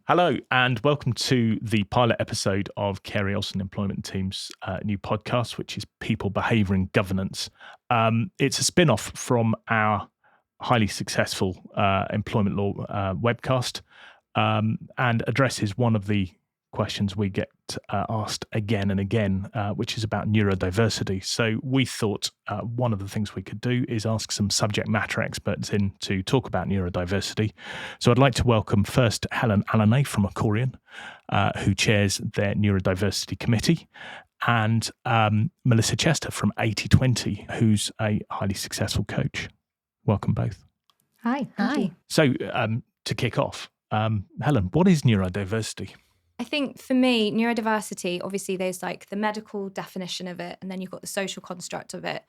Hello, and welcome to the pilot episode of Carey Olsen Employment Team's new podcast, which is People, Behaviour and Governance. It's a spin-off from our highly successful employment law webcast and addresses one of the questions we get asked again and again, which is about neurodiversity. So we thought one of the things we could do is ask some subject matter experts in to talk about neurodiversity. So I'd like to welcome first Helen Allenet from Ocorian, who chairs their neurodiversity committee, and Melissa Chester from 80/20, who's a highly successful coach. Welcome both. Hi. Hi. So to kick off, Helen, what is neurodiversity? I think for me, neurodiversity, obviously there's like the medical definition of it, and then you've got the social construct of it.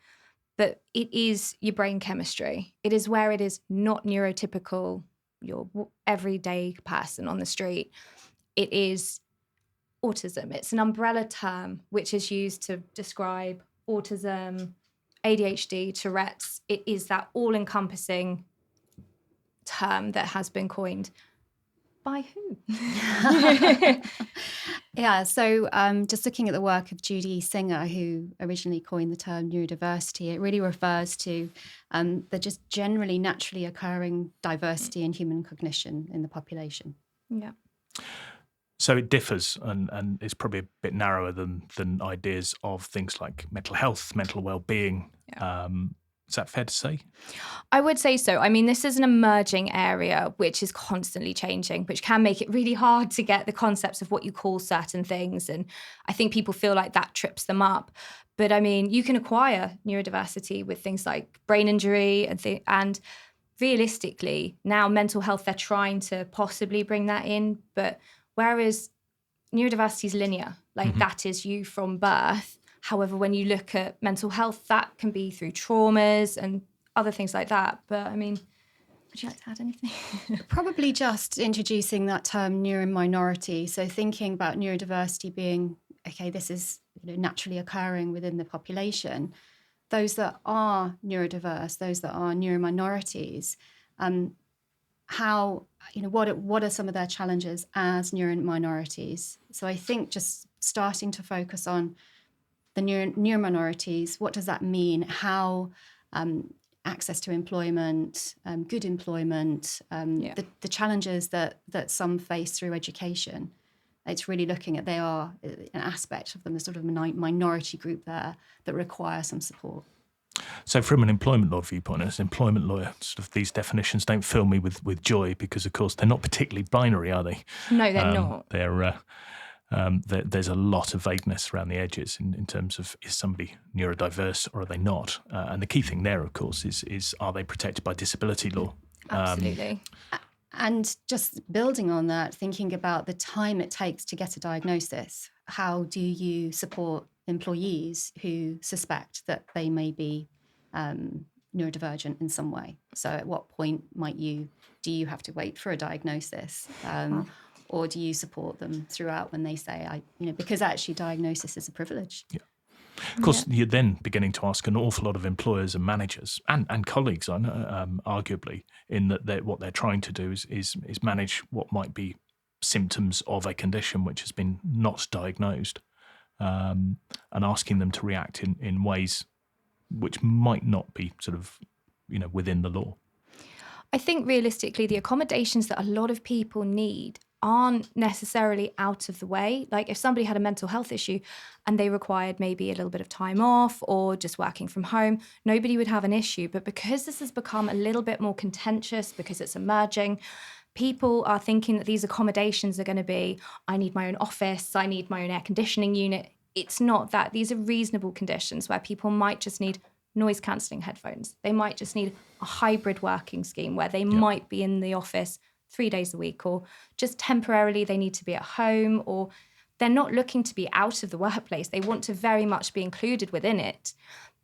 But it is your brain chemistry. It is where it is not neurotypical, your everyday person on the street. It is autism. It's an umbrella term which is used to describe autism, ADHD, Tourette's. It is that all-encompassing term that has been coined. By who? Yeah, so just looking at the work of Judy Singer, who originally coined the term neurodiversity, it really refers to the just generally naturally occurring diversity in human cognition in the population. Yeah. So it differs and is probably a bit narrower than ideas of things like mental health, mental well-being. Yeah. Is that fair to say? I would say so. I mean, this is an emerging area which is constantly changing, which can make it really hard to get the concepts of what you call certain things. And I think people feel like that trips them up. But I mean, you can acquire neurodiversity with things like brain injury and realistically, now mental health, they're trying to possibly bring that in. But whereas neurodiversity is linear, like that is you from birth. However, when you look at mental health, that can be through traumas and other things like that. But I mean, would you like to add anything? Probably just introducing that term neurominority. So thinking about neurodiversity being, okay, this is naturally occurring within the population. Those that are neurodiverse, those that are neurominorities, what are some of their challenges as neurominorities? So I think just starting to focus on the neurominorities, what does that mean? How access to employment, good employment, the challenges that some face through education. It's really looking at they are an aspect of them, a sort of minority group there that require some support. So from an employment law viewpoint, as an employment lawyer, sort of these definitions don't fill me with joy because, of course, they're not particularly binary, are they? No, they're not. There's a lot of vagueness around the edges in terms of is somebody neurodiverse or are they not? And the key thing there, of course, is are they protected by disability law? Absolutely. And just building on that, thinking about the time it takes to get a diagnosis. How do you support employees who suspect that they may be neurodivergent in some way? So at what point do you have to wait for a diagnosis? Or do you support them throughout when they say, because actually diagnosis is a privilege? Yeah. Of course, you're then beginning to ask an awful lot of employers and managers and colleagues, arguably, in that what they're trying to do is manage what might be symptoms of a condition which has been not diagnosed, and asking them to react in ways which might not be sort of, within the law. I think realistically, the accommodations that a lot of people need aren't necessarily out of the way. Like if somebody had a mental health issue and they required maybe a little bit of time off or just working from home, nobody would have an issue. But because this has become a little bit more contentious, because it's emerging, people are thinking that these accommodations are going to be, I need my own office, I need my own air conditioning unit. It's not that. These are reasonable conditions where people might just need noise cancelling headphones. They might just need a hybrid working scheme where they might be in the office 3 days a week, or just temporarily they need to be at home, or they're not looking to be out of the workplace. They want to very much be included within it.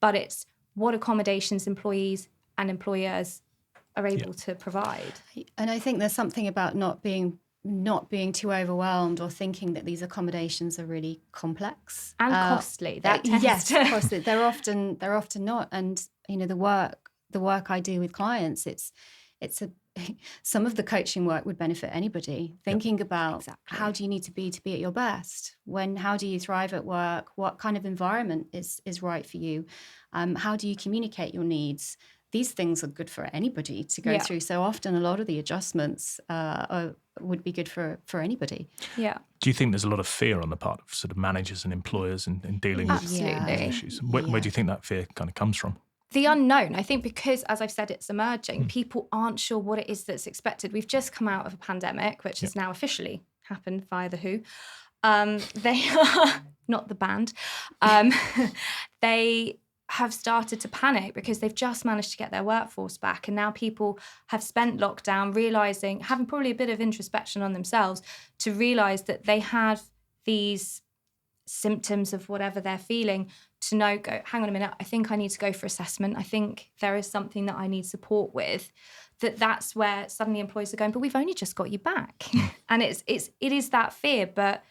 But it's what accommodations employees and employers are able to provide. And I think there's something about not being too overwhelmed or thinking that these accommodations are really complex and costly. Yes, costly. They're often not. And the work I do with clients, it's some of the coaching work would benefit anybody. Thinking about Exactly. how do you need to be at your best? How do you thrive at work? What kind of environment is right for you? How do you communicate your needs? These things are good for anybody to go through. So often a lot of the adjustments would be good for anybody. Yeah. Do you think there's a lot of fear on the part of sort of managers and employers in dealing with these issues? Where do you think that fear kind of comes from? The unknown. I think because, as I've said, it's emerging, people aren't sure what it is that's expected. We've just come out of a pandemic, which has now officially happened via the Huw. They are not the band. They have started to panic because they've just managed to get their workforce back. And now people have spent lockdown realising, having probably a bit of introspection on themselves, to realise that they have these symptoms of whatever they're feeling, to know, go, hang on a minute, I think I need to go for assessment. I think there is something that I need support with. That's where suddenly employers are going, but we've only just got you back. And it is that fear, but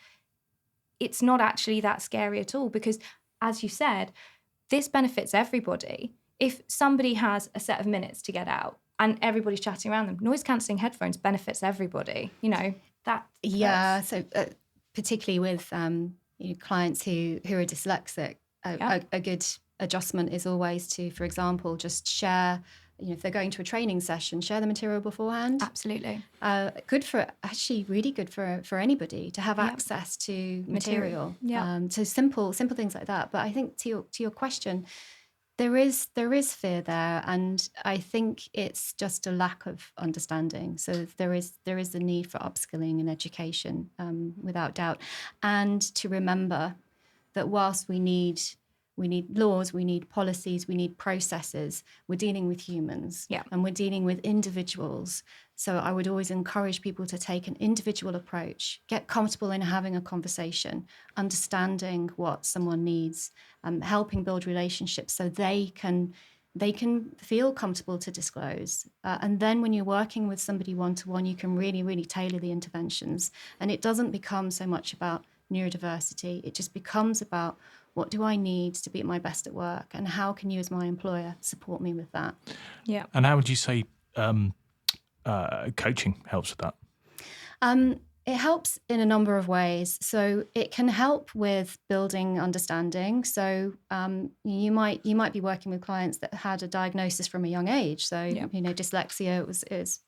it's not actually that scary at all, because as you said, this benefits everybody. If somebody has a set of minutes to get out and everybody's chatting around them, noise cancelling headphones benefits everybody. So particularly with clients who are dyslexic, a good adjustment is always to, for example, just share. If they're going to a training session, share the material beforehand. Absolutely. Really good for anybody to have access to material. So simple things like that. But I think to your question, there is fear there, and I think it's just a lack of understanding. So there is the need for upskilling and education, without doubt, and to remember that whilst we need laws, we need policies, we need processes, we're dealing with humans, and we're dealing with individuals. So I would always encourage people to take an individual approach, get comfortable in having a conversation, understanding what someone needs, helping build relationships so they can feel comfortable to disclose. And then when you're working with somebody one-to-one, you can really, really tailor the interventions. And it doesn't become so much about neurodiversity. It just becomes about, what do I need to be at my best at work? And how can you as my employer support me with that? Yeah. And how would you say coaching helps with that? It helps in a number of ways. So it can help with building understanding. So you might be working with clients that had a diagnosis from a young age. So dyslexia is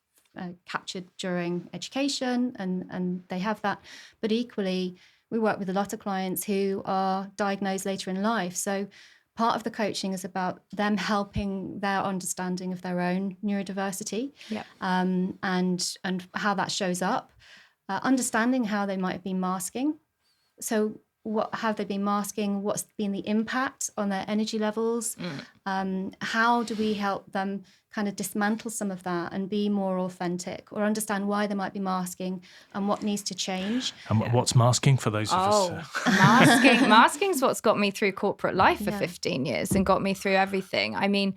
captured during education, and they have that. But equally, we work with a lot of clients who are diagnosed later in life. So part of the coaching is about them helping their understanding of their own neurodiversity, and how that shows up. Understanding how they might have been masking. So what have they been masking? What's been the impact on their energy levels? How do we help them kind of dismantle some of that and be more authentic, or understand why they might be masking and what needs to change? And what's masking for those of us? Masking's what's got me through corporate life for 15 years and got me through everything. I mean,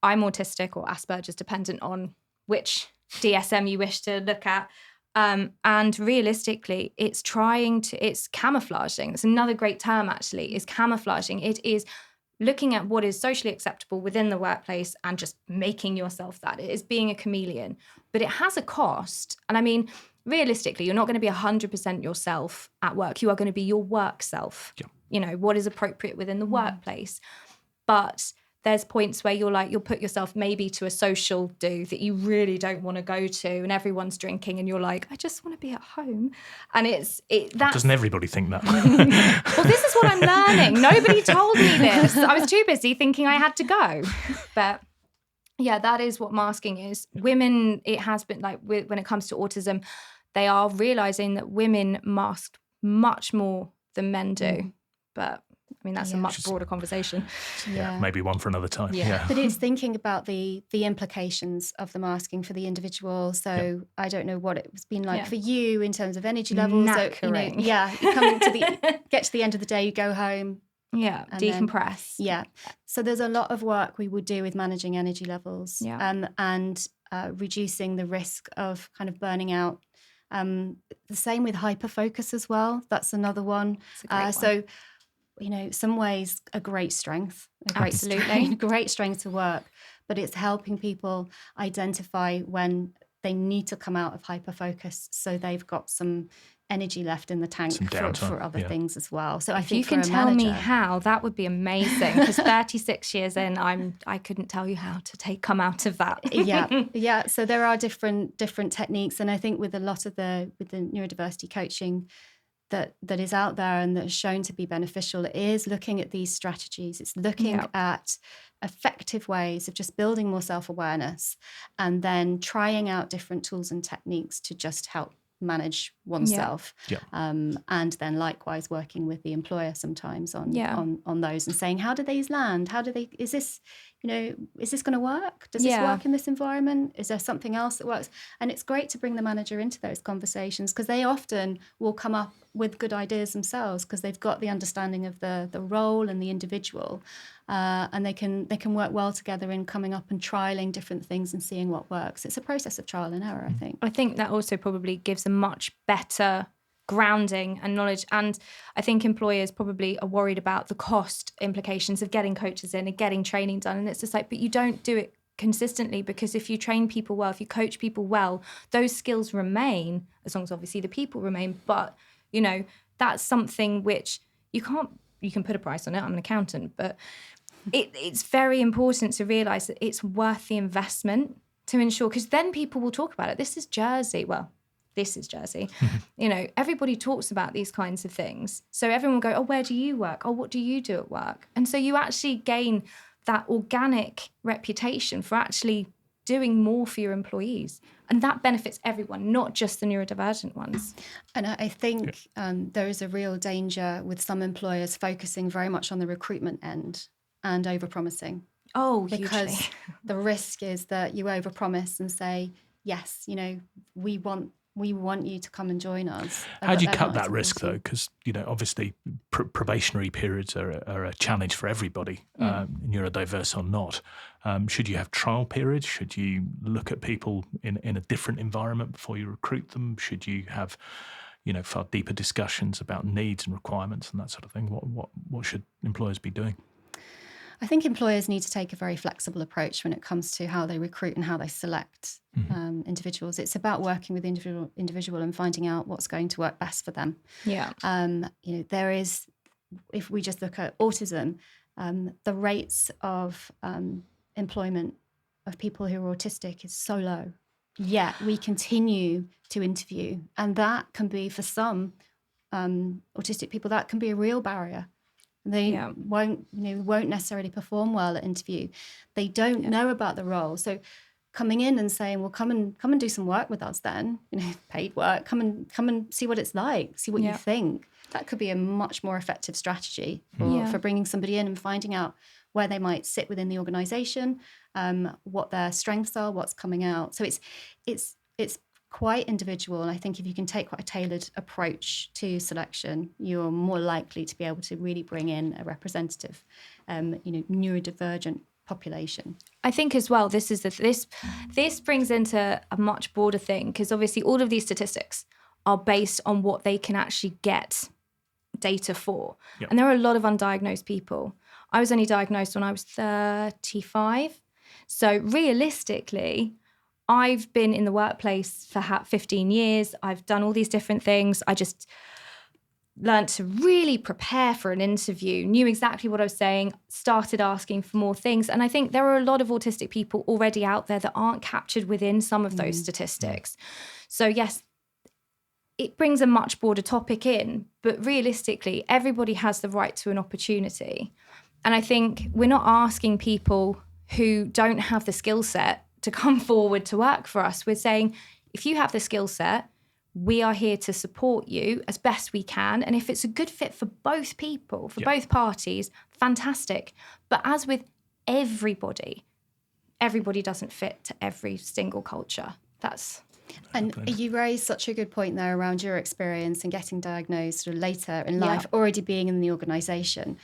I'm autistic or Asperger's, dependent on which DSM you wish to look at. And realistically, it's camouflaging. It's another great term, actually, is camouflaging. It is looking at what is socially acceptable within the workplace and just making yourself that. It is being a chameleon. But it has a cost. And I mean, realistically, you're not going to be 100% yourself at work. You are going to be your work self. Yeah. What is appropriate within the workplace. But there's points where you'll put yourself maybe to a social do that you really don't want to go to, and everyone's drinking, and you're like, I just want to be at home. And doesn't everybody think that? Well, this is what I'm learning. Nobody told me this. I was too busy thinking I had to go. But yeah, that is what masking is. Women, it has been like when it comes to autism, they are realizing that women mask much more than men do. But I mean, that's a much broader conversation. Yeah, maybe one for another time. Yeah. But it's thinking about the implications of the masking for the individual. So I don't know what it's been like for you in terms of energy levels. Knackering. So, you coming to get to the end of the day, you go home. Yeah, decompress. So there's a lot of work we would do with managing energy levels, and reducing the risk of kind of burning out. The same with hyperfocus as well. That's another one. So, some ways a great strength, great strength to work, but it's helping people identify when they need to come out of hyper-focus so they've got some energy left in the tank for other things as well. So I think you can tell me how, that would be amazing, because 36 years in, I couldn't tell you how to come out of that. Yeah. So there are different techniques, and I think with a lot of the neurodiversity coaching that is out there and that is shown to be beneficial, it is looking at these strategies. It's looking at effective ways of just building more self-awareness and then trying out different tools and techniques to just help manage oneself. And then likewise working with the employer sometimes on those and saying, how do these land? Is this going to work? Does this work in this environment? Is there something else that works? And it's great to bring the manager into those conversations, because they often will come up with good ideas themselves, because they've got the understanding of the role and the individual, and they can work well together in coming up and trialing different things and seeing what works. It's a process of trial and error, I think. I think that also probably gives a much better grounding and knowledge. And I think employers probably are worried about the cost implications of getting coaches in and getting training done. And it's just like, but you don't do it consistently, because if you train people well, if you coach people well, those skills remain, as long as obviously the people remain. But, that's something which you can put a price on it. I'm an accountant, but it's very important to realise that it's worth the investment to ensure, because then people will talk about it. This is Jersey. Everybody talks about these kinds of things. So everyone will go, oh, where do you work? Oh, what do you do at work? And so you actually gain that organic reputation for actually doing more for your employees. And that benefits everyone, not just the neurodivergent ones. And I think there is a real danger with some employers focusing very much on the recruitment end and overpromising. Oh, because hugely. The risk is that you overpromise and say, yes, we want you to come and join us. How do you cut that risk, though? Because, obviously probationary periods are a challenge for everybody, neurodiverse or not. Should you have trial periods? Should you look at people in a different environment before you recruit them? Should you have, far deeper discussions about needs and requirements and that sort of thing? What should employers be doing? I think employers need to take a very flexible approach when it comes to how they recruit and how they select individuals. It's about working with the individual and finding out what's going to work best for them. Yeah. There is, if we just look at autism, the rates of employment of people who are autistic is so low. Yet we continue to interview, and that can be, for some autistic people, that can be a real barrier. They won't necessarily perform well at interview. They don't know about the role. So coming in and saying, well, come and do some work with us then, paid work, come and see what it's like, see what you think. That could be a much more effective strategy for bringing somebody in and finding out where they might sit within the organisation, what their strengths are, what's coming out. So it's quite individual. And I think if you can take quite a tailored approach to selection, you're more likely to be able to really bring in a representative, neurodivergent population. I think as well, this brings into a much broader thing, because obviously all of these statistics are based on what they can actually get data for. Yep. And there are a lot of undiagnosed people. I was only diagnosed when I was 35. So realistically, I've been in the workplace for 15 years. I've done all these different things. I just learned to really prepare for an interview, knew exactly what I was saying, started asking for more things. And I think there are a lot of autistic people already out there that aren't captured within some of those statistics. So yes, it brings a much broader topic in, but realistically, everybody has the right to an opportunity. And I think we're not asking people who don't have the skill set to come forward to work for us. We're saying, if you have the skill set, we are here to support you as best we can. And if it's a good fit for both people, for both parties, fantastic. But as with everybody doesn't fit to every single culture. And you raised such a good point there around your experience and getting diagnosed sort of later in life, already being in the organisation.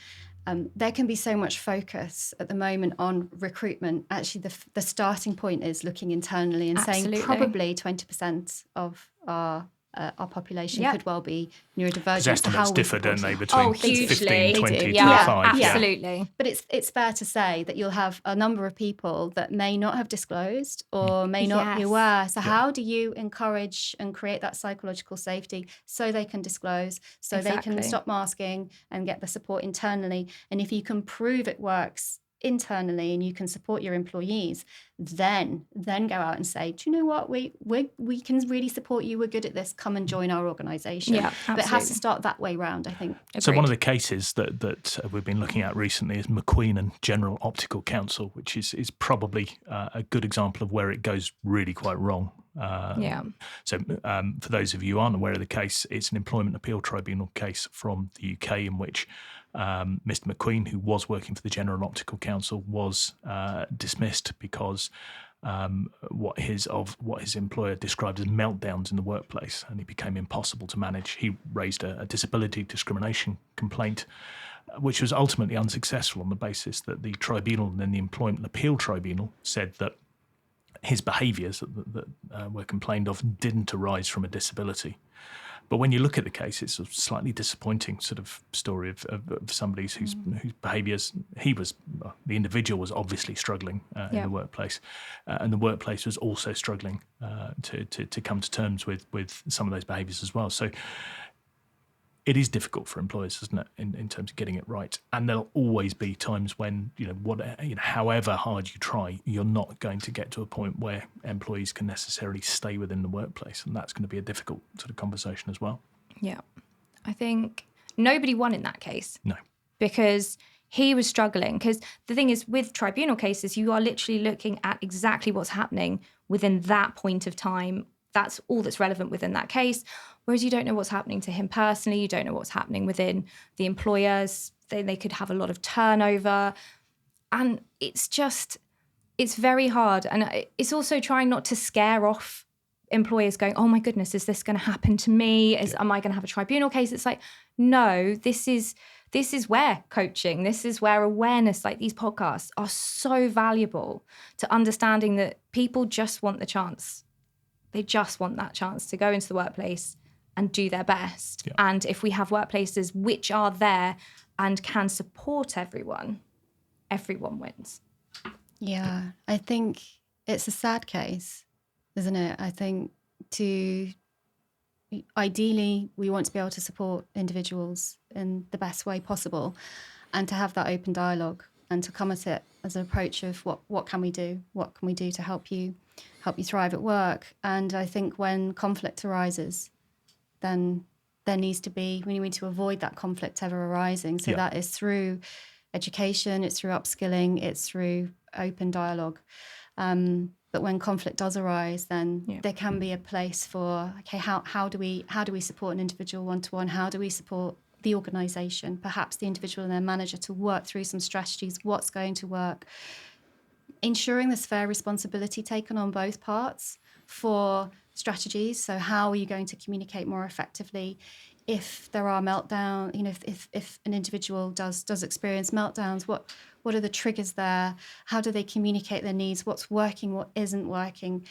There can be so much focus at the moment on recruitment. Actually, the starting point is looking internally and saying probably 20% of our our population Yeah. could well be neurodivergent. Because estimates differ, don't they, between 15, 20, Yeah, 25. absolutely. But it's fair to say that you'll have a number of people that may not have disclosed or may not be Yes. aware. So how do you encourage and create that psychological safety so they can disclose, so they Exactly. can stop masking and get the support internally? And if you can prove it works internally and you can support your employees, then go out and say, do you know what, we can really support you, we're good at this, come and join our organisation. Yeah, But it has to absolutely. start that way round, I think. So one of Agreed. the cases that we've been looking at recently is McQueen and General Optical Council, which is probably a good example of where it goes really quite wrong. Yeah. So for those of you who aren't aware of the case, it's an employment appeal tribunal case from the UK in which Mr. McQueen, who was working for the General Optical Council, was dismissed because what his employer described as meltdowns in the workplace, and he became impossible to manage. He raised a disability discrimination complaint, which was ultimately unsuccessful on the basis that the tribunal and then the Employment Appeal Tribunal said that his behaviours that were complained of didn't arise from a disability. But when you look at the case, it's a slightly disappointing sort of story of somebody whose behaviours, the individual was obviously struggling in the workplace, and the workplace was also struggling to come to terms with some of those behaviours as well. So it is difficult for employers, isn't it, in terms of getting it right? And there'll always be times when, however hard you try, you're not going to get to a point where employees can necessarily stay within the workplace. And that's going to be a difficult sort of conversation as well. Yeah. I think nobody won in that case. No. Because he was struggling. Because the thing is, with tribunal cases, you are literally looking at exactly what's happening within that point of time. That's all that's relevant within that case. Whereas you don't know what's happening to him personally. You don't know what's happening within the employers. They could have a lot of turnover. And it's very hard. And it's also trying not to scare off employers going, oh my goodness, is this going to happen to me? Am I going to have a tribunal case? It's like, no, this is where coaching, this is where awareness, like these podcasts, are so valuable to understanding that people just want the chance. They just want that chance to go into the workplace and do their best. Yeah. And if we have workplaces which are there and can support everyone wins. Yeah, I think it's a sad case, isn't it? I think ideally we want to be able to support individuals in the best way possible and to have that open dialogue and to come at it as an approach of what can we do? What can we do to help you thrive at work? And I think when conflict arises, then we need to avoid that conflict ever arising. So that is through education, it's through upskilling, it's through open dialogue. But when conflict does arise, then there can be a place for, okay, how do we support an individual one-to-one? How do we support the organisation, perhaps the individual and their manager, to work through some strategies, what's going to work? Ensuring there's fair responsibility taken on both parts for strategies. So how are you going to communicate more effectively if there are meltdowns? If an individual does experience meltdowns, what are the triggers there? How do they communicate their needs? What's working? What isn't working?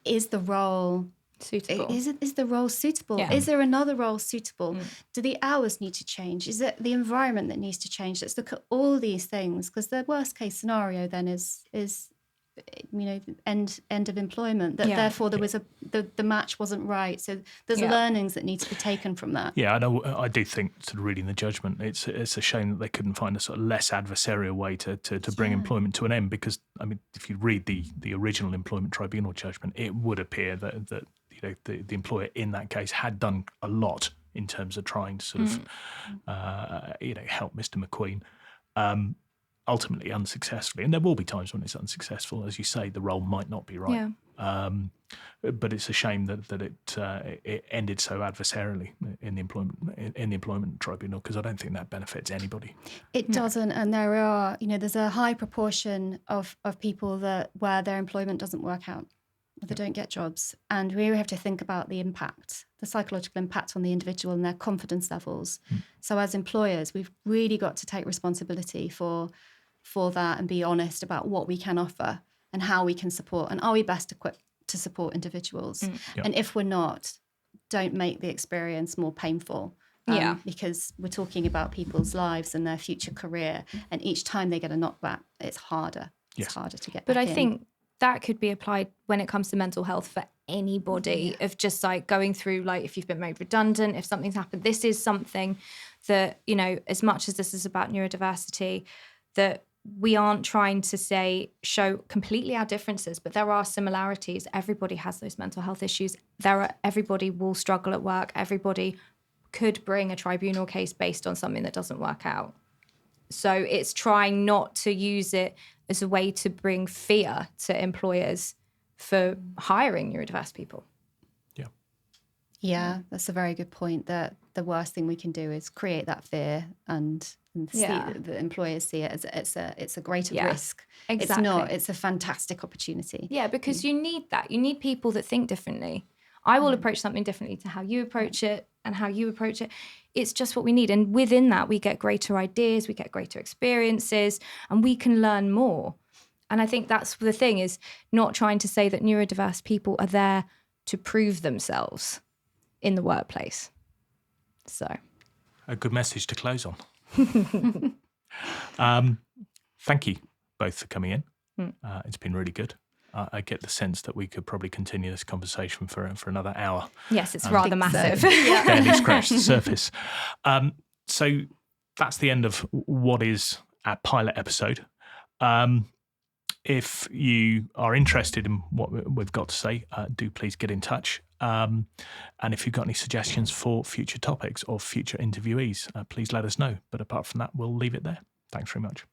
Is the role suitable? Is the role suitable? Yeah. Is there another role suitable? Do the hours need to change? Is it the environment that needs to change? Let's look at all these things, because the worst case scenario then is end of employment. That therefore there was the match wasn't right. So there's learnings that need to be taken from that. Yeah, I do think, sort of reading the judgment, it's a shame that they couldn't find a sort of less adversarial way to bring employment to an end. Because I mean, if you read the original employment tribunal judgment, it would appear that the employer in that case had done a lot in terms of trying to sort of help Mr. McQueen. Ultimately unsuccessfully, and there will be times when it's unsuccessful. As you say, the role might not be right. Yeah. But it's a shame that it ended so adversarially in the employment tribunal, because I don't think that benefits anybody. It doesn't, and there are there's a high proportion of people where their employment doesn't work out, they don't get jobs, and we have to think about the impact, the psychological impact on the individual and their confidence levels. So as employers, we've really got to take responsibility for that and be honest about what we can offer and how we can support, and are we best equipped to support individuals. And if we're not, don't make the experience more painful. Because we're talking about people's lives and their future career, and each time they get a knockback, it's harder. It's harder to get back in. But I think that could be applied when it comes to mental health for anybody, of just like going through, like if you've been made redundant, if something's happened. This is something that, you know, as much as this is about neurodiversity, that we aren't trying to show completely our differences, but there are similarities. Everybody has those mental health issues. Everybody will struggle at work. Everybody could bring a tribunal case based on something that doesn't work out. So it's trying not to use it as a way to bring fear to employers for hiring neurodiverse people. Yeah, that's a very good point, that the worst thing we can do is create that fear and see the employers see it as it's a greater risk. Exactly. It's not, it's a fantastic opportunity. Yeah, because you need that. You need people that think differently. I will approach something differently to how you approach it and how you approach it. It's just what we need. And within that, we get greater ideas, we get greater experiences, and we can learn more. And I think that's the thing, is not trying to say that neurodiverse people are there to prove themselves in the workplace. So, a good message to close on. Thank you both for coming in. It's been really good. I get the sense that we could probably continue this conversation for another hour. Yes, it's rather massive. Barely scratched the surface. So that's the end of what is our pilot episode. If you are interested in what we've got to say, do please get in touch. And if you've got any suggestions for future topics or future interviewees, please let us know. But apart from that, we'll leave it there. Thanks very much.